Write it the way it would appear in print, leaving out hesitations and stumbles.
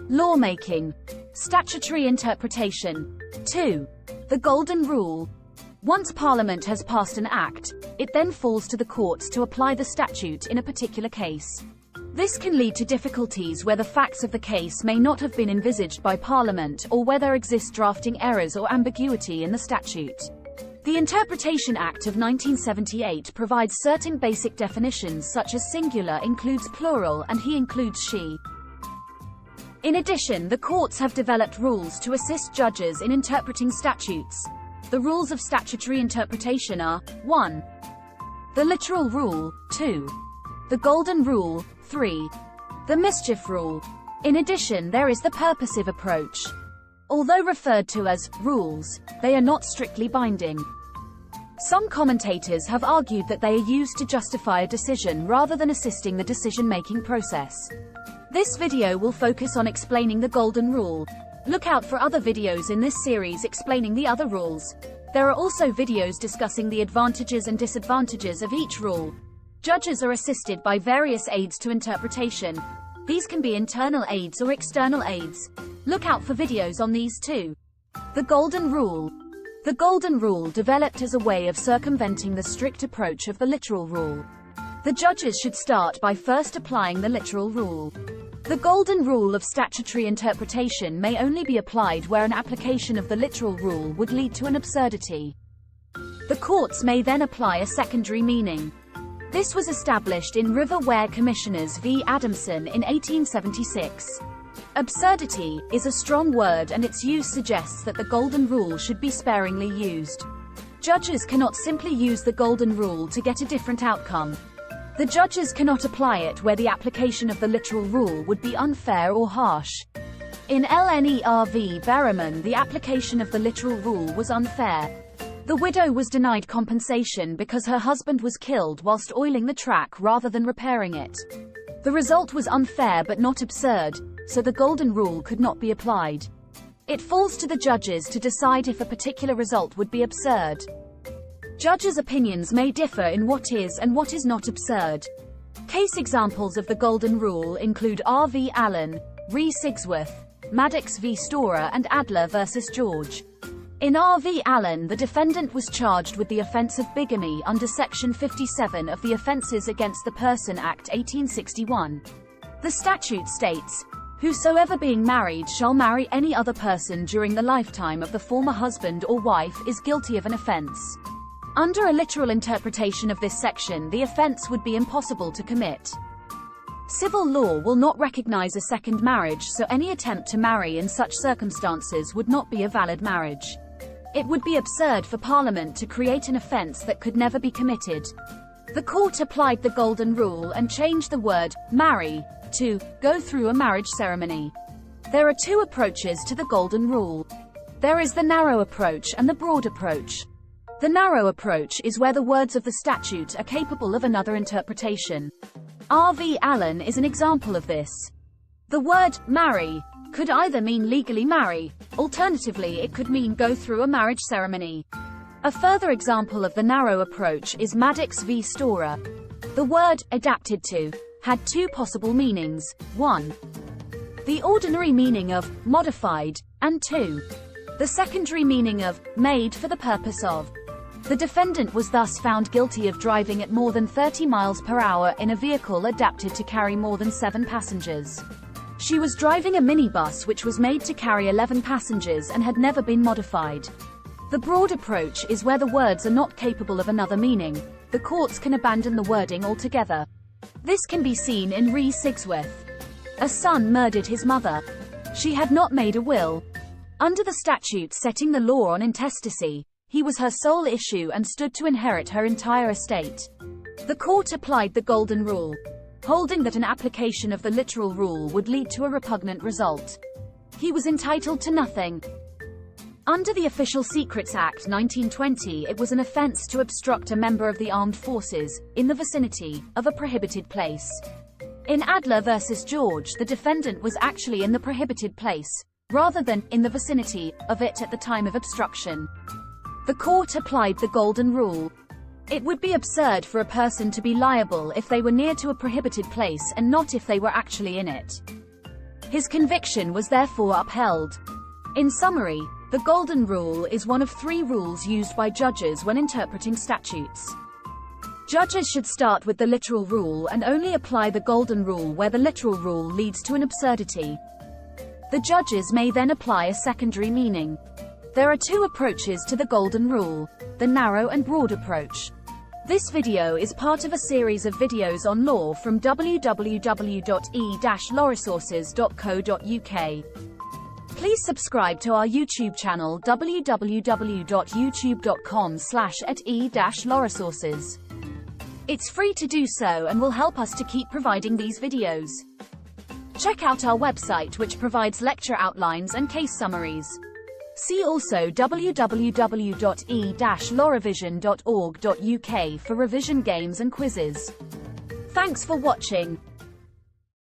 Lawmaking. Statutory interpretation. 2. The Golden Rule. Once Parliament has passed an act, it then falls to the courts to apply the statute in a particular case. This can lead to difficulties where the facts of the case may not have been envisaged by Parliament, or where there exist drafting errors or ambiguity in the statute. The Interpretation Act of 1978 provides certain basic definitions, such as singular includes plural and he includes she. In addition, the courts have developed rules to assist judges in interpreting statutes. The rules of statutory interpretation are: 1. The literal rule. 2. The golden rule. 3. The mischief rule. In addition, there is the purposive approach. Although referred to as rules, they are not strictly binding. Some commentators have argued that they are used to justify a decision rather than assisting the decision-making process. This video will focus on explaining the golden rule. Look out for other videos in this series explaining the other rules. There are also videos discussing the advantages and disadvantages of each rule. Judges are assisted by various aids to interpretation. These can be internal aids or external aids. Look out for videos on these too. The Golden Rule. The Golden Rule developed as a way of circumventing the strict approach of the literal rule. The judges should start by first applying the literal rule. The golden rule of statutory interpretation may only be applied where an application of the literal rule would lead to an absurdity. The courts may then apply a secondary meaning. This was established in River Ware Commissioners v. Adamson in 1876. Absurdity is a strong word, and its use suggests that the golden rule should be sparingly used. Judges cannot simply use the golden rule to get a different outcome. The judges cannot apply it where the application of the literal rule would be unfair or harsh. In LNER v. Berriman, the application of the literal rule was unfair. The widow was denied compensation because her husband was killed whilst oiling the track rather than repairing it. The result was unfair but not absurd, so the golden rule could not be applied. It falls to the judges to decide if a particular result would be absurd. Judges' opinions may differ in what is and what is not absurd. Case examples of the golden rule include R. v. Allen, Re Sigsworth, Maddox v. Storer, and Adler v. George. In R. v. Allen, the defendant was charged with the offence of bigamy under Section 57 of the Offences Against the Person Act 1861. The statute states, "Whosoever being married shall marry any other person during the lifetime of the former husband or wife is guilty of an offence." Under a literal interpretation of this section, the offence would be impossible to commit. Civil law will not recognize a second marriage, so any attempt to marry in such circumstances would not be a valid marriage. It would be absurd for Parliament to create an offence that could never be committed. The court applied the golden rule and changed the word marry to go through a marriage ceremony. There are two approaches to the golden rule. There is the narrow approach and the broad approach. The narrow approach is where the words of the statute are capable of another interpretation. R. v. Allen is an example of this. The word marry could either mean legally marry, alternatively it could mean go through a marriage ceremony. A further example of the narrow approach is Maddox v. Storer. The word adapted to had two possible meanings: 1. The ordinary meaning of modified, and 2. The secondary meaning of made for the purpose of. The defendant was thus found guilty of driving at more than 30 miles per hour in a vehicle adapted to carry more than 7 passengers. She was driving a minibus which was made to carry 11 passengers and had never been modified. The broad approach is where the words are not capable of another meaning. The courts can abandon the wording altogether. This can be seen in Re Sigsworth. A son murdered his mother. She had not made a will. Under the statute setting the law on intestacy, he was her sole issue and stood to inherit her entire estate. The court applied the golden rule, holding that an application of the literal rule would lead to a repugnant result. He was entitled to nothing. Under the Official Secrets Act 1920, it was an offence to obstruct a member of the armed forces in the vicinity of a prohibited place. In Adler v. George, the defendant was actually in the prohibited place, rather than in the vicinity of it at the time of obstruction. The court applied the golden rule. It would be absurd for a person to be liable if they were near to a prohibited place and not if they were actually in it. His conviction was therefore upheld. In summary, the Golden Rule is one of 3 rules used by judges when interpreting statutes. Judges should start with the literal rule and only apply the Golden Rule where the literal rule leads to an absurdity. The judges may then apply a secondary meaning. There are 2 approaches to the Golden Rule: the narrow and broad approach. This video is part of a series of videos on law from www.e-lawresources.co.uk. Please subscribe to our YouTube channel www.youtube.com/e-lawresources. It's free to do so and will help us to keep providing these videos. Check out our website, which provides lecture outlines and case summaries. See also www.e-lawrevision.org.uk for revision games and quizzes. Thanks for watching.